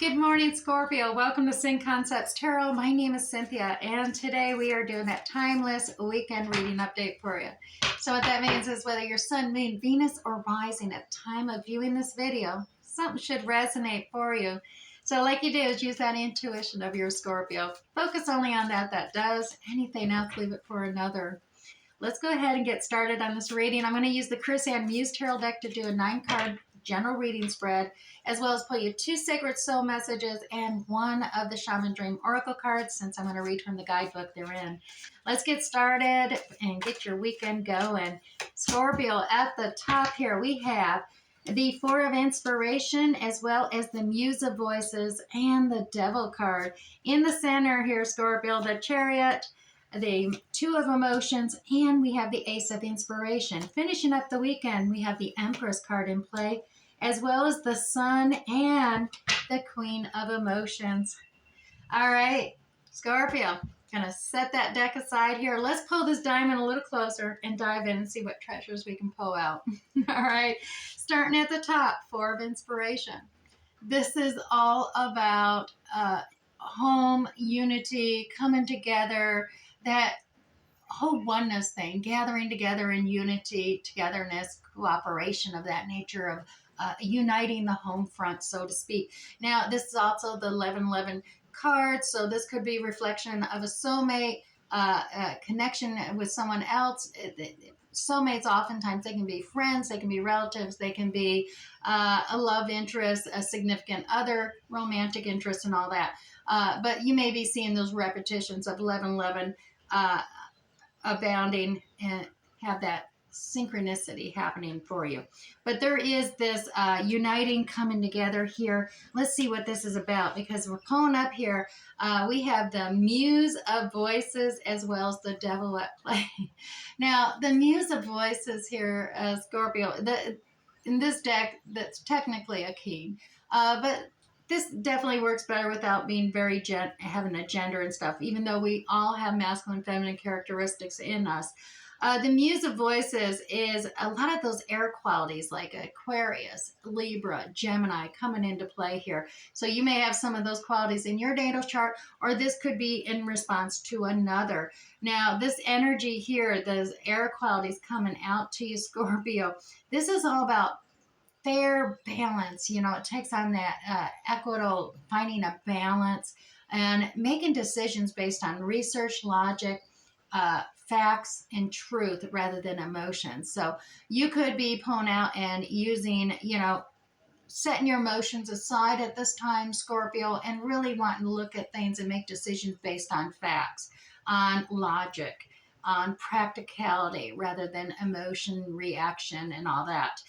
Good morning, Scorpio. Welcome to Sing Concepts Tarot. My name is Cynthia, and today we are doing that timeless weekend reading update for you. So what that means is whether your sun, moon, Venus, or rising at the time of viewing this video, something should resonate for you. So like you do is use that intuition of your Scorpio. Focus only on that does. Anything else, leave it for another. Let's go ahead and get started on this reading. I'm going to use the Chris Ann Muse Tarot deck to do a 9-card general reading spread, as well as pull you 2 Sacred Soul messages and 1 of the Shaman Dream Oracle cards, since I'm going to read from the guidebook they're in. Let's get started and get your weekend going. Scorpio, at the top here, we have the 4 of Inspiration, as well as the Muse of Voices and the Devil card. In the center here, Scorpio, the Chariot, the 2 of Emotions, and we have the Ace of Inspiration. Finishing up the weekend, we have the Empress card in play, as well as the Sun and the Queen of Emotions. All right, Scorpio, gonna set that deck aside here. Let's pull this diamond a little closer and dive in and see what treasures we can pull out. All right, starting at the top, 4 of Inspiration. This is all about home, unity, coming together, that whole oneness thing, gathering together in unity, togetherness, cooperation of that nature of uniting the home front, so to speak. Now, this is also the 1111 card, so this could be reflection of a soulmate, connection with someone else. Soulmates, oftentimes, they can be friends, they can be relatives, they can be a love interest, a significant other, romantic interest, and all that. But you may be seeing those repetitions of 1111 abounding and have that synchronicity happening for you. But there is this uniting, coming together here. Let's see what this is about, because we're pulling up here. We have the Muse of Voices as well as the Devil at play. Now, the Muse of Voices here, Scorpio, in this deck, that's technically a king, but this definitely works better without being very having a gender and stuff, even though we all have masculine, feminine characteristics in us. The Muse of Voices is a lot of those air qualities like Aquarius, Libra, Gemini coming into play here. So you may have some of those qualities in your natal chart, or this could be in response to another. Now, this energy here, those air qualities coming out to you, Scorpio, this is all about fair balance. You know, it takes on that equitable, finding a balance and making decisions based on research, logic, facts, and truth rather than emotions. So you could be pulling out and using, setting your emotions aside at this time, Scorpio, and really wanting to look at things and make decisions based on facts, on logic, on practicality rather than emotion, reaction, and all that.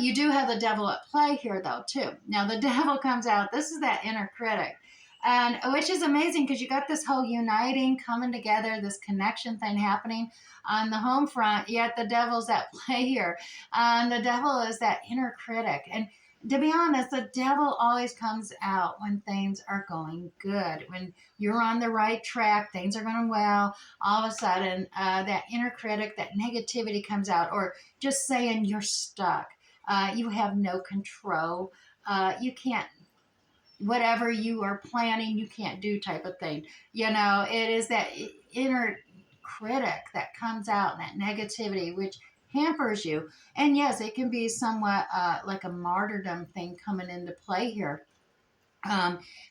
You do have the Devil at play here, though, too. Now, the Devil comes out. This is that inner critic, and which is amazing because you got this whole uniting, coming together, this connection thing happening on the home front, yet the Devil's at play here. And the Devil is that inner critic. And to be honest, the Devil always comes out when things are going good, when you're on the right track, things are going well. All of a sudden, that inner critic, that negativity comes out, or just saying you're stuck. You have no control. You can't, whatever you are planning, you can't do type of thing. It is that inner critic that comes out, that negativity, which hampers you. And yes, it can be somewhat like a martyrdom thing coming into play here.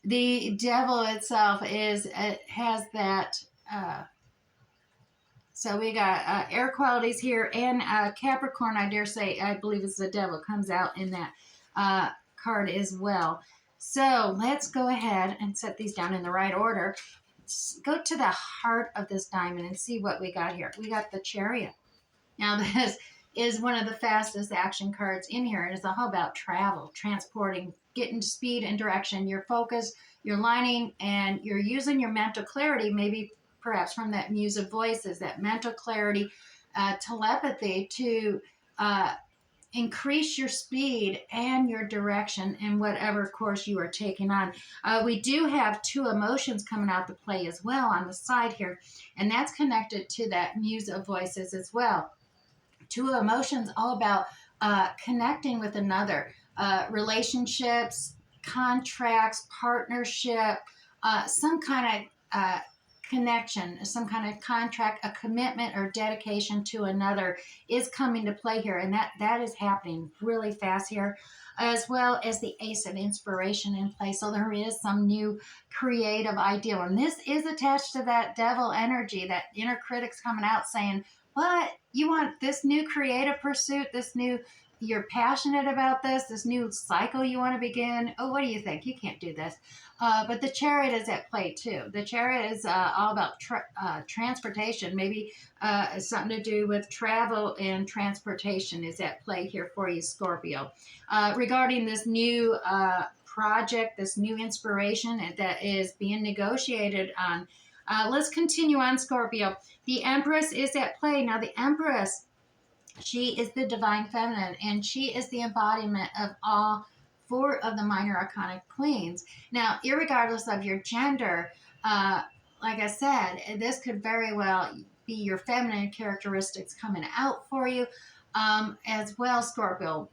The Devil itself has that. So we got air qualities here, and Capricorn, I dare say, I believe it's the Devil, comes out in that card as well. So let's go ahead and set these down in the right order. Go to the heart of this diamond and see what we got here. We got the Chariot. Now, this is one of the fastest action cards in here. It is all about travel, transporting, getting speed and direction. Your focus, you're lining, and you're using your mental clarity, maybe perhaps from that Muse of Voices, that mental clarity, telepathy to increase your speed and your direction in whatever course you are taking on. We do have 2 emotions coming out to play as well on the side here, and that's connected to that Muse of Voices as well. 2 emotions all about connecting with another, relationships, contracts, partnership, some kind of connection, some kind of contract, a commitment or dedication to another is coming to play here. And that is happening really fast here, as well as the ace of inspiration in play. So there is some new creative ideal. And this is attached to that devil energy, that inner critic's coming out saying, what? You want this new creative pursuit, this new, you're passionate about this new cycle you want to begin. Oh, what do you think? You can't do this. But the chariot is at play too. The chariot is all about transportation. Maybe something to do with travel and transportation is at play here for you, Scorpio. Regarding this new project, this new inspiration that is being negotiated on. Let's continue on, Scorpio. The Empress is at play. Now, the Empress, she is the divine feminine, and she is the embodiment of all four of the minor arcana queens. Now, irregardless of your gender, like I said, this could very well be your feminine characteristics coming out for you, as well, Scorpio,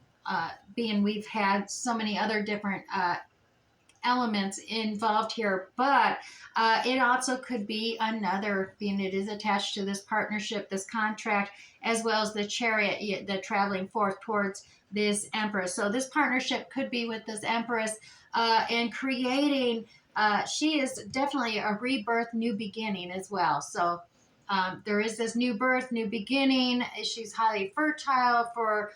being we've had so many other different elements involved here, but it also could be another, being it is attached to this partnership, this contract, as well as the chariot, the traveling forth towards this Empress. So this partnership could be with this Empress and creating, she is definitely a rebirth, new beginning as well. So there is this new birth, new beginning. She's highly fertile for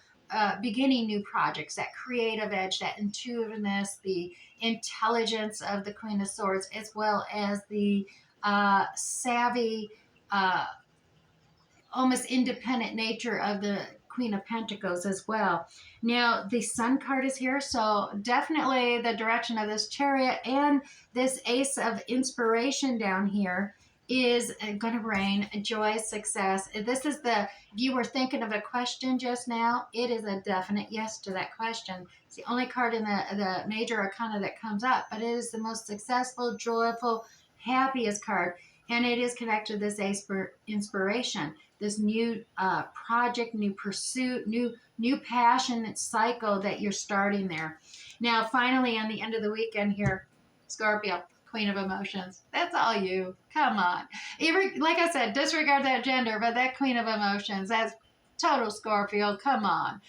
beginning new projects, that creative edge, that intuitiveness, the intelligence of the Queen of Swords, as well as the savvy, almost independent nature of the Queen of Pentacles as well. Now, the Sun card is here, so definitely the direction of this chariot and this ace of inspiration down here is going to bring joy, success. This is the, if you were thinking of a question just now, it is a definite yes to that question. It's the only card in the major arcana that comes up, but it is the most successful, joyful, happiest card. And it is connected to this ace for inspiration, this new project, new pursuit, new passion cycle that you're starting there. Now, finally, on the end of the weekend here, Scorpio, Queen of Emotions. That's all you. Come on. Like I said, disregard that gender, but that Queen of Emotions, that's total Scorpio. Come on.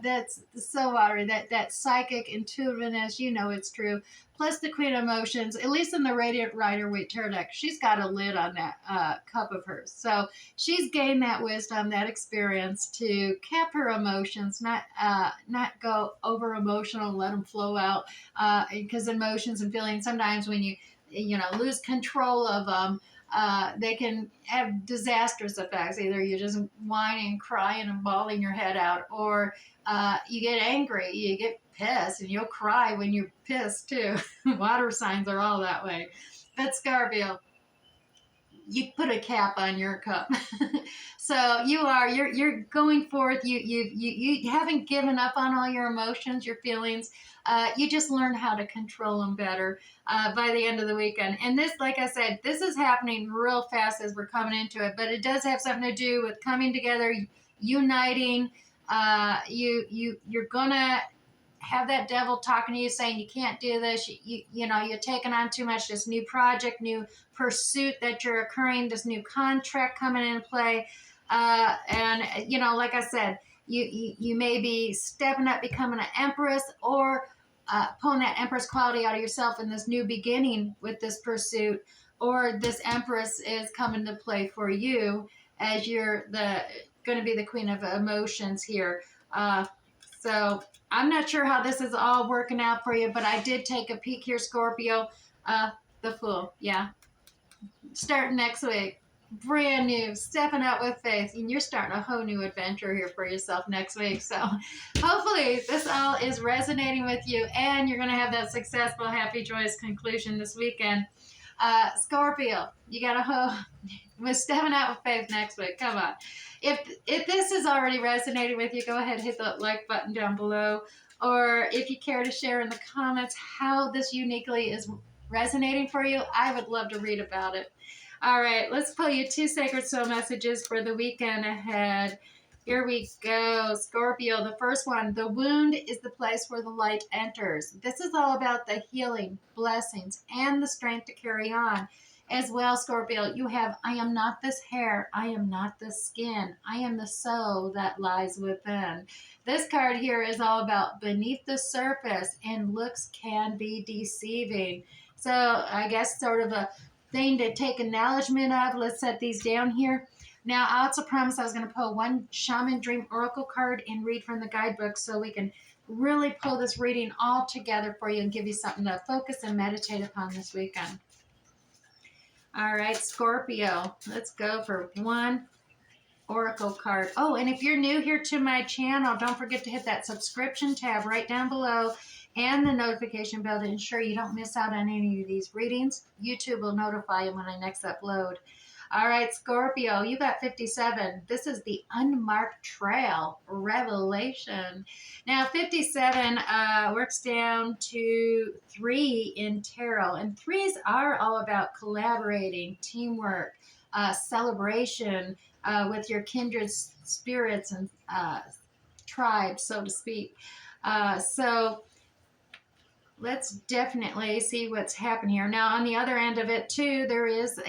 That's so watery. That psychic intuitiveness, you know it's true. Plus the Queen of Emotions, at least in the Radiant Rider-Waite Tarot deck, she's got a lid on that cup of hers. So she's gained that wisdom, that experience to cap her emotions, not go over emotional and let them flow out. Because emotions and feelings, sometimes when you lose control of them, they can have disastrous effects. Either you're just whining, crying, and bawling your head out, or you get angry, you get pissed, and you'll cry when you're pissed too. Water signs are all that way. But Scorpio, you put a cap on your cup. So you're going forth. You haven't given up on all your emotions, your feelings. You just learn how to control them better by the end of the weekend. And this, like I said, this is happening real fast as we're coming into it, but it does have something to do with coming together, uniting. You're gonna have that devil talking to you saying you can't do this, you're taking on too much, this new project, new pursuit that you're occurring, this new contract coming into play. And like I said, you may be stepping up, becoming an Empress, or pulling that Empress quality out of yourself in this new beginning with this pursuit, or this Empress is coming to play for you as you're going to be the Queen of Emotions here. So I'm not sure how this is all working out for you, but I did take a peek here, Scorpio. The Fool, yeah. Starting next week, brand new, stepping out with faith, and you're starting a whole new adventure here for yourself next week. So hopefully this all is resonating with you, and you're going to have that successful, happy, joyous conclusion this weekend. Scorpio, you got a whole, we're stepping out with faith next week. Come on. If this is already resonating with you, go ahead and hit the like button down below. Or if you care to share in the comments how this uniquely is resonating for you, I would love to read about it. All right, let's pull you 2 Sacred Soul messages for the weekend ahead. Here we go, Scorpio. The first one, the wound is the place where the light enters. This is all about the healing, blessings, and the strength to carry on. As well, Scorpio, you have, I am not this hair, I am not the skin, I am the soul that lies within. This card here is all about beneath the surface, and looks can be deceiving. So I guess sort of a thing to take acknowledgement of. Let's set these down here. Now, I also promised I was going to pull one Shaman Dream Oracle card and read from the guidebook so we can really pull this reading all together for you and give you something to focus and meditate upon this weekend. All right, Scorpio, let's go for one Oracle card. Oh, and if you're new here to my channel, don't forget to hit that subscription tab right down below and the notification bell to ensure you don't miss out on any of these readings. YouTube will notify you when I next upload. All right, Scorpio, you got 57. This is the unmarked trail revelation. Now, 57 works down to 3 in tarot, and threes are all about collaborating, teamwork, celebration with your kindred spirits and tribes, so to speak. So let's definitely see what's happening here. Now, on the other end of it, too, there is,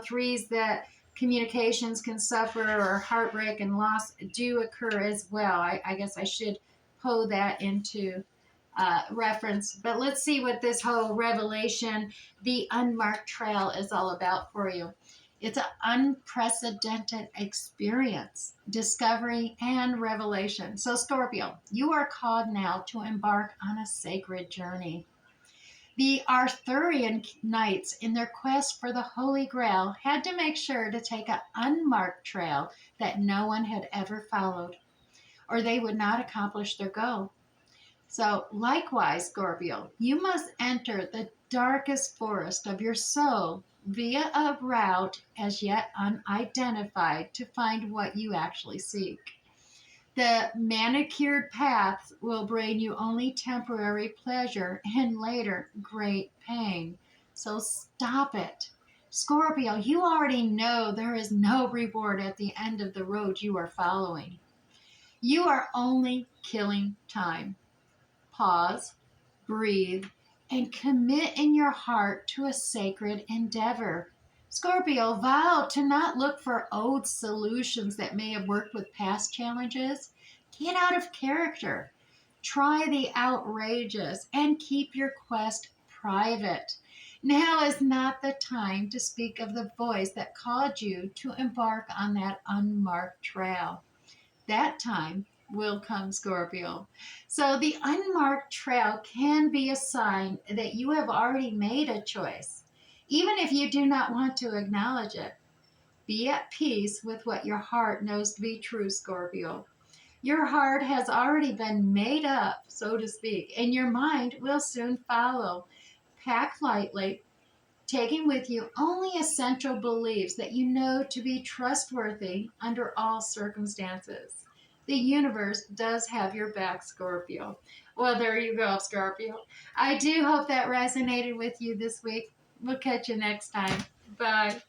threes that communications can suffer or heartbreak and loss do occur as well. I guess I should pull that into reference. But let's see what this whole revelation, the unmarked trail, is all about for you. It's an unprecedented experience, discovery, and revelation. So, Scorpio, you are called now to embark on a sacred journey. The Arthurian knights, in their quest for the Holy Grail, had to make sure to take an unmarked trail that no one had ever followed, or they would not accomplish their goal. So, likewise, Scorpio, you must enter the darkest forest of your soul via a route as yet unidentified to find what you actually seek. The manicured paths will bring you only temporary pleasure and later great pain. So stop it. Scorpio, you already know there is no reward at the end of the road you are following. You are only killing time. Pause, breathe, and commit in your heart to a sacred endeavor. Scorpio, vow to not look for old solutions that may have worked with past challenges. Get out of character. Try the outrageous and keep your quest private. Now is not the time to speak of the voice that called you to embark on that unmarked trail. That time will come, Scorpio. So the unmarked trail can be a sign that you have already made a choice, even if you do not want to acknowledge it. Be at peace with what your heart knows to be true, Scorpio. Your heart has already been made up, so to speak, and your mind will soon follow. Pack lightly, taking with you only essential beliefs that you know to be trustworthy under all circumstances. The universe does have your back, Scorpio. Well, there you go, Scorpio. I do hope that resonated with you this week. We'll catch you next time. Bye.